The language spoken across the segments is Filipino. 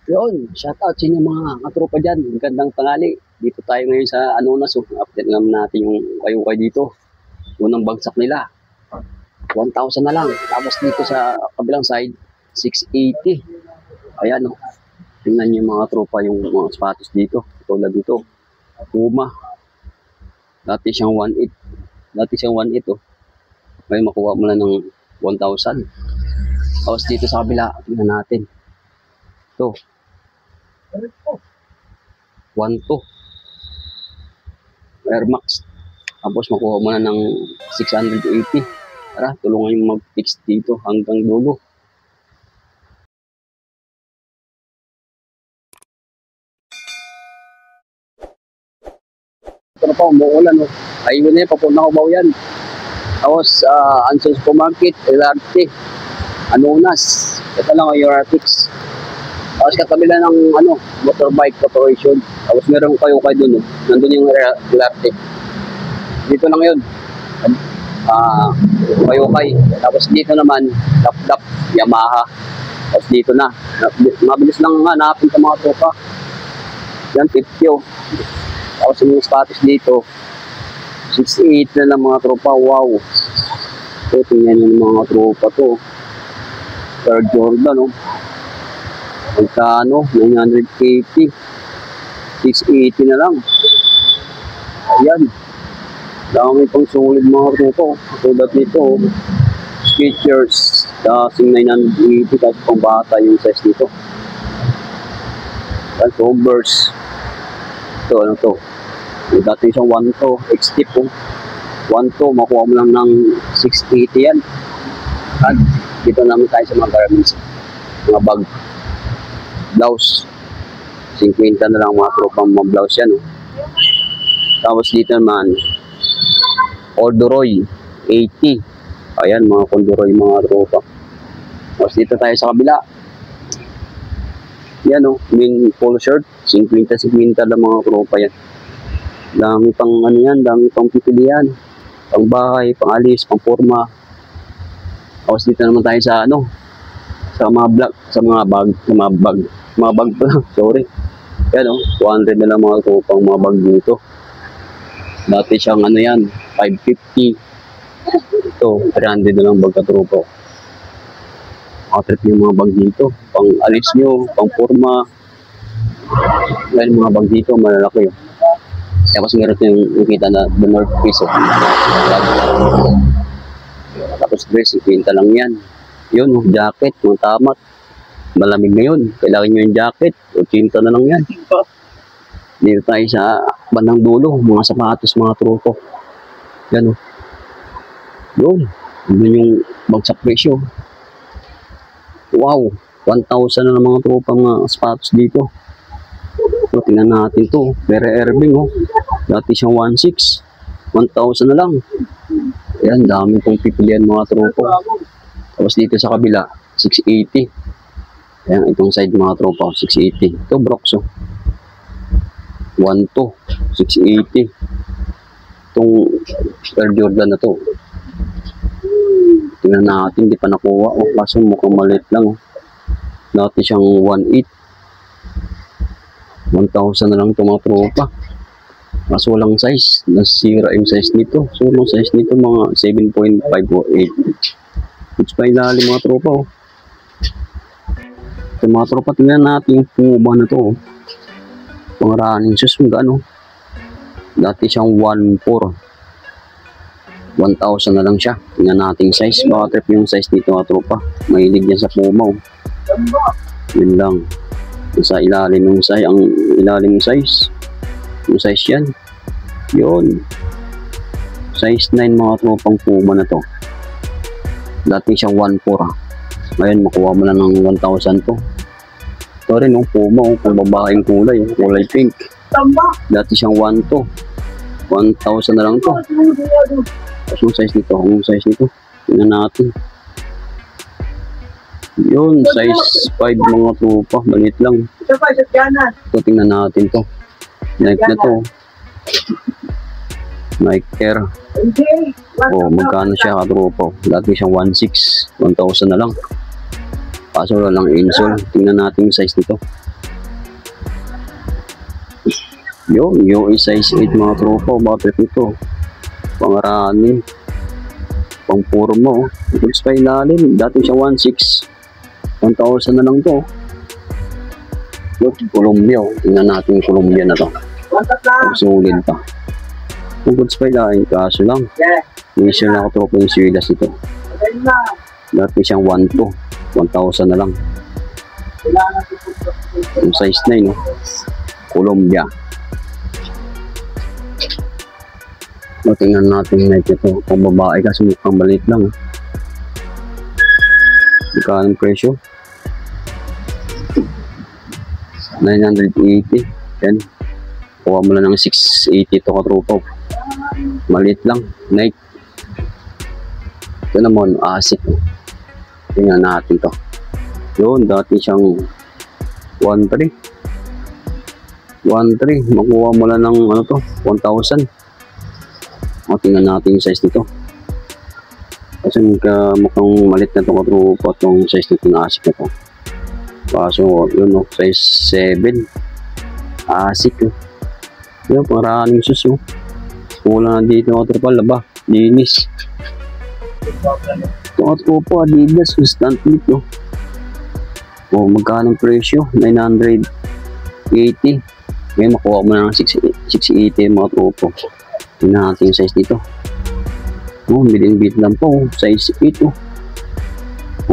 Yun, shout out sa inyo mga katropa dyan. Magandang tangali. Dito tayo ngayon sa Anonas. So, update naman natin yung kayo dito. Unang bagsak nila. 1,000 na lang. Tapos dito sa kabilang side, 680. Ayan o. Tingnan nyo yung mga tropa yung mga sapatos dito. Tulad dito. Puma. Dati siyang 1,800. Dati siyang 1,800 oh. Ngayon makuha mo lang ng 1,000. Tapos dito sa kabila, tingnan natin. Ito. 1,200 Air Max. Tapos makuha mo na ng 680. Tara, tulungan yung mag-fix dito hanggang dulo. Ito na pa, umuulan. Oh. Ayun na yun, papunta ko ba yan? Tapos, Anson Supermarket, LRT, Anonas. Ito lang, Euratics. Tapos katabi lang ng motorbike corporation. Tapos meron kayo doon. Nandun yung LRT. Dito lang yun. Kayukay. Tapos dito naman, Dap-Dap, Yamaha. Tapos dito na. Mabilis lang nga, nakapin sa mga tropa. Yan, 50 oh. Tapos yung status dito, 68 na lang mga tropa. Wow. So, tingnan yung mga tropa to. Air Jordan, oh. Magkano? 980. 680 na lang. Ayan. Dami pang sulit mga tropa. Tulad nito, Skechers. Kasing 980. Kasi pang bata yung size nito. Ayan, Converse. Ito, ano to? Dati siyang 1,200. X-tip po. 1,200. Makuha mo lang ng 680 yan. At dito naman tayo sa mga garments. Mga bag. Blouse. 50 na lang mga tropang mga blouse yan. Oh. Tapos dito naman, Corduroy, 80. Ayan, mga corduroy mga tropa. Tapos dito tayo sa kabila. Yan o, main polo shirt, 50 lang mga tropa yan. Dami pang yan, dami pang pipilian. Pang bahay, pang alis, pang forma. Tapos dito naman tayo sa sa mga bag pa lang, sorry. Yan o, 200 na lang mga tropang mga bag dito. Dati siyang yan, 550. Ito, 300 na lang bag katropa. Trip yung mga bag dito. Pang alis nyo, pang forma. Yan mga bag dito, malalaki. Tapos meron yung kita na the North Face. Tapos dress, 50 lang yan. Yun, jacket, mga tamat. Malamig ngayon. Kailangan nyo yung jacket. 80 na lang yan. Dito tayo sa bandang dulo. Mga sapatos, mga truko. Yan o. Yun. Yun yung bagsak presyo. Wow. 1,000 na ng mga truko mga sapatos dito. So, tingnan natin to. Very Irving o. Dati siyang 1,600. 1,000 na lang. Yan. Dami pong pipilian mga truko. Tapos dito sa kabila, 680. Ayan, itong side mga tropa, 680. Ito, Brox, oh. 1,200, 680. Itong Air Jordan na to. Tingnan natin, di pa nakuha. Oh, kaso mukhang maliit lang. Oh. Dati siyang 1,800. 1,000 na lang ito mga tropa. Kaso walang size. Nasira yung size nito. So, yung size nito mga 7.5 o 8. It's pa ilalim mga tropa, oh. Ito mga tropa, tingnan natin yung Puma na to, oh. Mga running shoes, magkano? Dati siyang 1,400. 1,000 na lang siya. Tingnan natin yung size. Baka trip yung size dito mga tropa. Mahilig yan sa Puma, oh. Yun lang. Sa ilalim yung size. Ang ilalim yung size. Yung size yan. Yun. Size 9 mga tropang Puma na to. Dati siyang 1,400. Ngayon, makuha mo lang ng 1,000 to. Ito rin, Puma, kung babaeng kulay, kulay pink. Dati siyang 1,200. 1,000 na lang to. Tapos yung size nito, tingnan natin. Yun, size 5 mga tropa, maliit lang. Ito, tingnan natin to. Nike na to. Nike Air. Oh, magkano siya katropa? Dati siyang 1,600. 1,000 na lang. Kaso lang insole. Tingnan natin yung size nito. Yun, US size 8 mga tropa. Bakit ito? Pang-running. Pang-purmo. Goods pa ilalim. Dati siya 1.6. 1,000 na lang to. Yun, Columbia. Tingnan natin yung Columbia na to. Sulit pa. Goods pa ilalim. Kaso lang. Initial na ako tropa yung silas ito. Dati siyang 1.2. 1,000 na lang. Yung size 9, no? Columbia. So, tingnan natin na ito. Kung babae kasi mukhang maliit lang. Magkano ang presyo? 980. Yan. Kuha mo lang ng 680 ito katropa. Maliit lang. Nike. Ito naman, ASIC. Tingnan natin to. Yun, dati siyang 1.3. 1.3. Makuha mo lang ng ano to, 1,000. O, tingnan natin yung size nito. Kasi mukhang malit na ito katropa itong size nito na ASIC na ito. Kaso, yun o, size 7. ASIC o. Yun, parang sus o. Kulang na dito katropa, laba. Linis. Ito katropa, Adidas, instant flip o. O, magkano ang presyo? 980. Ngayon, makuha mo na ng 680 mga tropa. Tingnan natin yung size dito. Oh, bit lang po. Size 8 oh.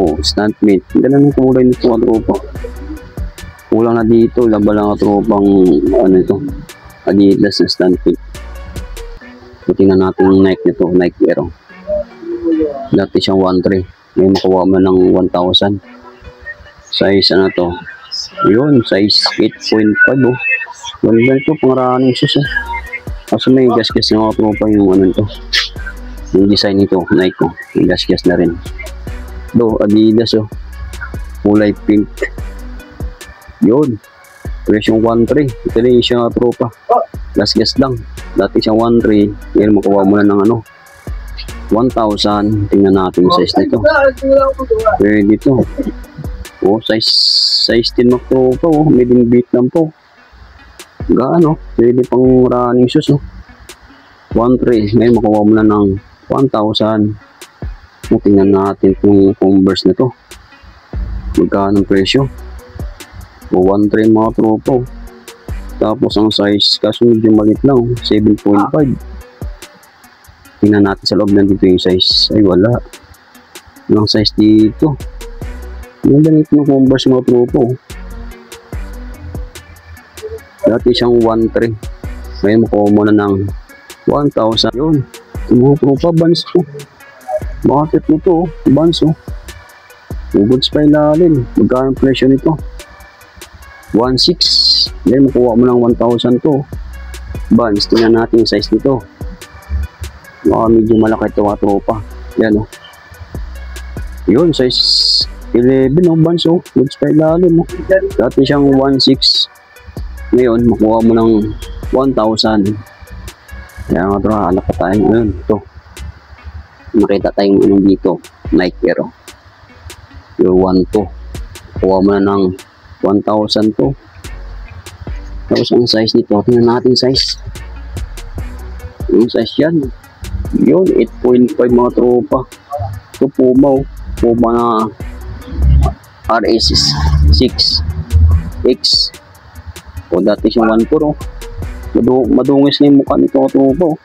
Oh, stand mate. Ganda ng kulay nito mga tropa. Kulang na dito. Laba lang mga tropang ano ito. Adidas na stand mate. So, tingnan natin yung Nike nito. Nike Air. Dati siyang 1.3. Ngayon makuha mo ng 1,000. Size ano to? Yun, size 8.5 oh. Ganda ito. Pang running shoes oh. Kasi may gas-gas na mga tropa yung ano ito. Yung design nito, Nike ko. May gas-gas na rin. Do, Adidas oh. Kulay pink. Yun. Presyong 1.3. Ito rin siya mga tropa. Gas-gas lang. Dati siyang 1.3. Ngayon makuha mo na ng ano. 1,000. Tingnan natin yung size nito. Pwede ito. Oh, size 10 mga tropa oh. Meding beat lang po. Gaano? Pwede pang running shoes oh. 1.3. Ngayon makuha mo na ng 1,000. Tingnan natin itong Converse na to. Magkano ang presyo? O 1.3 mga tropa. Tapos ang size kaso medyo maliit lang. 7.5. Tingnan natin sa loob nandito yung size. Ay wala. Walang size dito. Yung ganito ng Converse mga tropa. Dati siyang 1.3. Ngayon makuha mo na ng 1,000. Yun. Mga tropa, bands po. Bakit nito, bands oh. Goods pa ilalim. Magkano ang presyo nito? 1.6. Ngayon makuha mo ng 1,000 to. Bands, tingnan natin yung size nito. Baka medyo malaki ito mga tropa. Yan oh. Yun, size 11 oh, bands oh. Goods pa ilalim oh. Dati siyang 1.6. Ngayon, makuha mo ng 1,000. Kaya nga ito, halap pa tayo. Ngayon, ito. Makita tayong anong dito. Nike Air. Yung 1.2. Kuha mo na ng 1,000 to. Tapos ang size nito. Tingnan natin size. Yung size yan. Yun, 8.5 mga tropa. Ito Puma. Puma na RS 6X. O dati siyang 1.4 oh. Madungis na yung mukha nito tropa oh.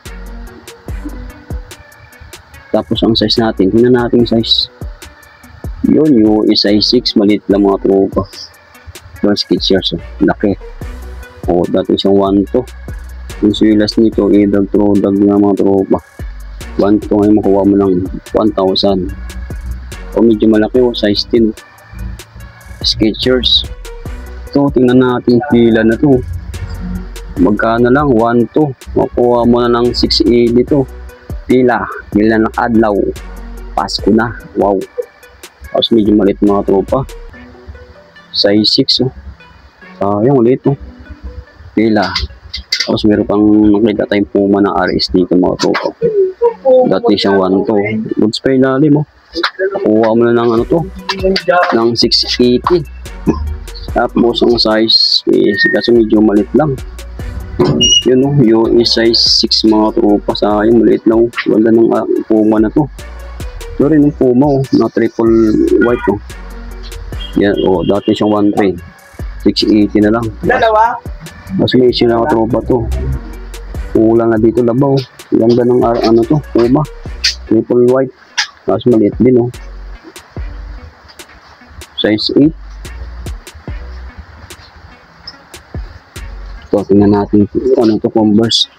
Tapos ang size natin, tingnan natin size. Yun, US size 6, maliit lang mga tropa. Yung Skechers oh, laki. O dati siyang 1.2. Yung silas nito, idag-trodag na mga tropa. 1.2 ngayon makuha mo ng 1,000. O medyo malaki oh, size 10. Skechers. Ito, tingnan natin pila na to. Magkano lang? 1.2. Makuha mo na ng 680 to. Pila. Pila ng adlaw. Pasko na. Wow. Tapos medyo maliit mga tropa. Size 6 oh. Sayang ulit oh. Pila. Tapos meron pang nakita tayong Puma na RS dito mga tropa. Dati siyang 1.2. Goods pa ilalim oh. Makuha mo na ng ano to. Ng 680. Tapos ang size kasi medyo malit lang. Yun o, US size 6 mga tropa. Sayang, maliit lang. Ganda ng Puma na to. Ito rin yung Puma o, na triple white o. Yan o, dati siyang 1.3. 680 na lang. Dalawa? Mas may sila mga tropa to. Kulang na dito labaw. Ganda ng ano to, Puma. Triple white. Mas maliit din o. Size 8. Ito, tingnan natin ano to, Converse.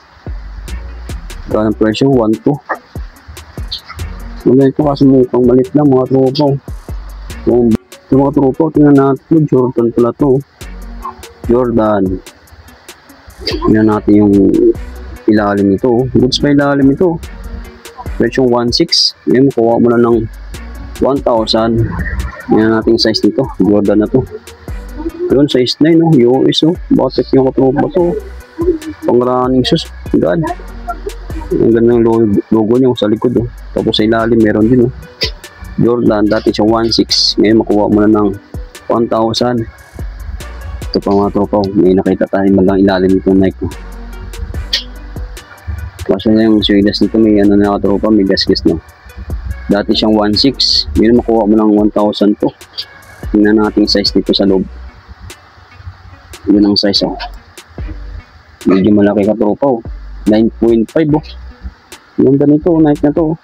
Ito ang presyo, 1.2. Ito kasi mukhang malit lang mga tropa. Ito mga tropa, tingnan natin. Jordan pala to. Jordan. Tingnan natin yung ilalim nito. Goods pa ilalim ito. Presyo 1.6. Ngayon, makuha mo na ng 1,000. Tingnan natin yung size nito. Jordan na to. Yun, size 9, no? US, oh. Bakit yung katropa to? Pang running shoes. God. Ang ganda ng logo niya sa likod, oh. Tapos sa ilalim, meron din, oh. Jordan, dati siya 1.6. Ngayon, makuha mo na ng 1,000. Ito pa mga tropa, oh. May nakita tayo magang ilalim itong Nike, oh. Kasi na yung suelas nito, may ano na katropa, may gas-gas, no? Dati siyang 1.6. Ngayon, makuha mo ng 1,000 to. Tingnan natin yung size nito sa loob. Yun ang size, oh. Medyo malaki ka tropa, oh. 9.5, oh. Ganda nito, Nike na to, oh.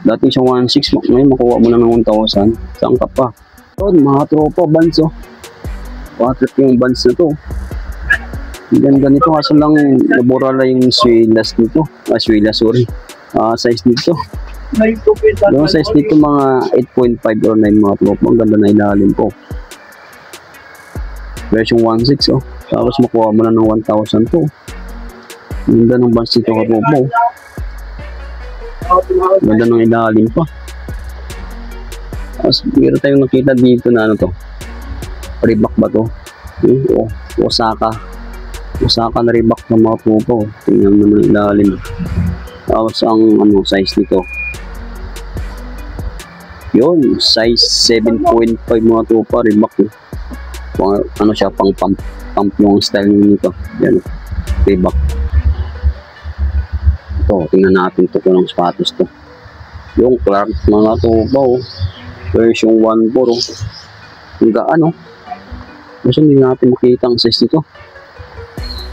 Dati siyang 1.6, ngayon makuha mo na ng 1,000. Saan ka pa? Ito, mga tropa, bands, oh. Bakit yung bands na to? Ganda nito, kaso lang naborala yung suelas nito. Suelas, sorry. Size nito. Yung size nito mga 8.5 or 9 mga tropa. Ang ganda na ilalim po. Version 1.6, oh. Tapos makuha mo na ng 1,000 to. Ganda ng bands nito ka po. Ganda ng ilalim pa. Tapos meron tayong nakita dito na ano to. Reebok ba to? Oh, Osaka na Reebok ng mga po. Tingnan mo ng ilalim. Tapos ang ano, size nito. Yun, size 7.5 mga tropa, Reebok. Ano siya, pang pump yung style nito. Yan, Reebok. Ito, tingnan natin ito ng sapatos to. Yung Clark mga tropa, oh. Version 1.4, oh. Hanggang ano. Kasi hindi natin makita ang size nito.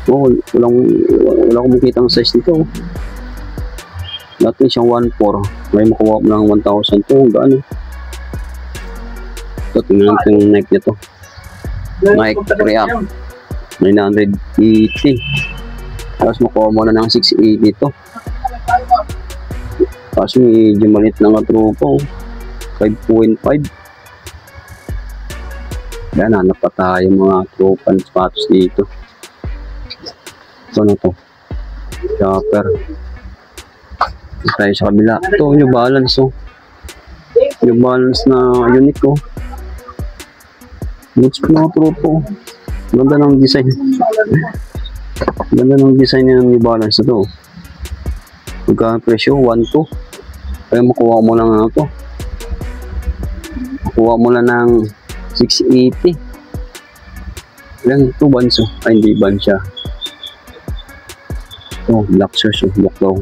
Oh, wala akong makita ang size nito. Dati siyang 1.4. May makuha mo lang 1,000 to. Gaano? Ito, tingnan natin yung Nike nito. Nike React 980. Tapos makuha mo na ng 680 to. Tapos medyo malit na nga tropa. 5.5. Yan, hanap pa tayo mga tropa ng sapatos dito. Ito na to. Chopper. Tayo sa kabila. Ito, New Balance, oh. New Balance na unique, oh. Looks mga tropa, oh. Ganda ng design. Ganda ng design ng New Balance na to. Magkano presyo? 1.2. Kaya makuha mo lang na to. Makuha mo lang ng 680. Ilan ito, bands, oh. Ay, hindi bands siya. Ito, black shoes, oh. Black daw.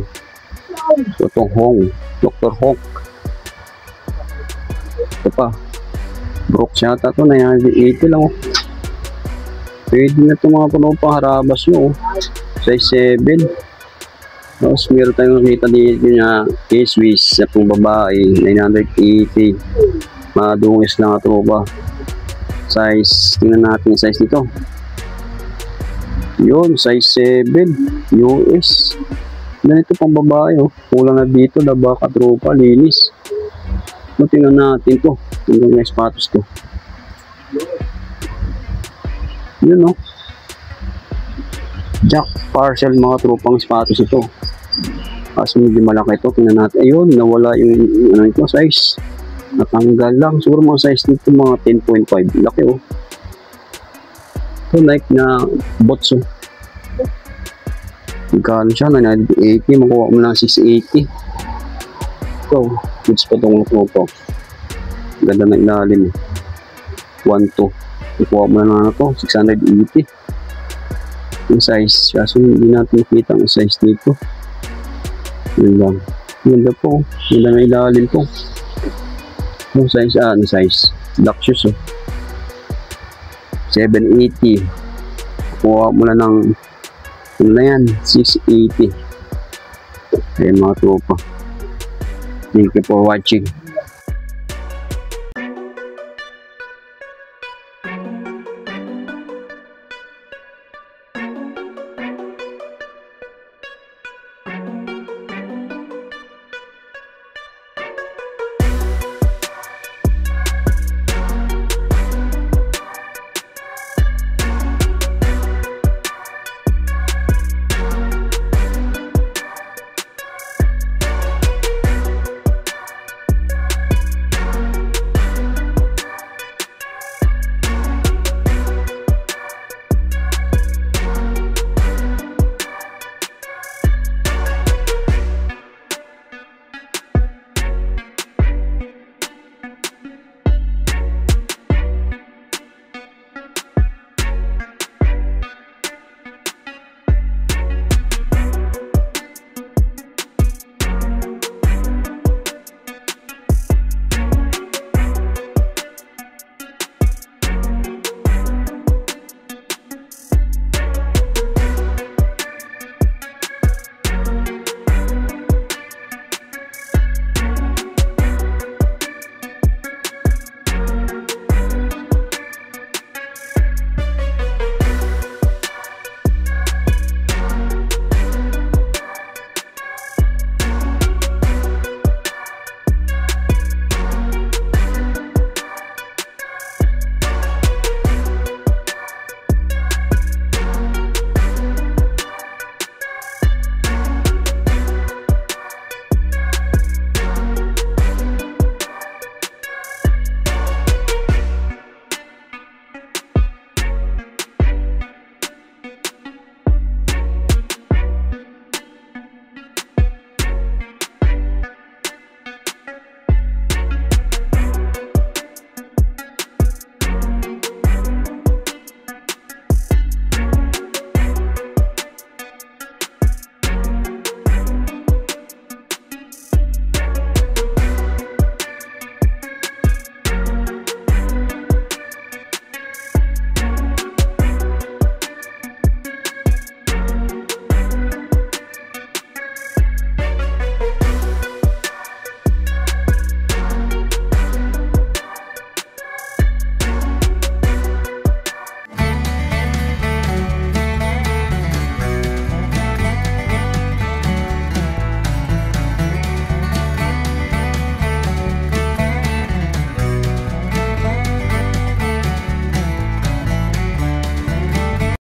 Ito, Hong. Dr. Hong. Ito pa. Brooks yata ito. 980 lang, oh. Pwede na ito mga tropa. Harabas mo, oh. Size 7. Tapos meron tayong nakita dito na K-Swiss sa pong babae. 980. Madungis lang ito ba. Size, tingnan natin yung size nito. Yun, size 7 US. Ganito pang babae, oh. Kulang na dito, laba ka tropa, linis. Tingnan natin to. Tingnan yung sapatos to. Yun, oh. Jack Parcel mga tropang sapatos ito. Kasi medyo malaki ito. Tingnan natin. Ayun, nawala yung ano ito, size. Natanggal lang. Siguro mga size nito mga 10.5. Laki, oh. Ito Nike na bots, oh. Magkano siya? 980. Makuha mo ng 680. Ito. Goods pa itong tropa. Ganda na ilalim. 1.2. Makuha mo na ito. 680. yung size. Kaso hindi natin makita ang size dito. Yun lang. Ganda po. Ganda na ilalim po. Yung size, ano size? Black shoes, oh. 780. Kuha mo na ng ano na yan, 680. Ayan mga tropa. Thank you for watching.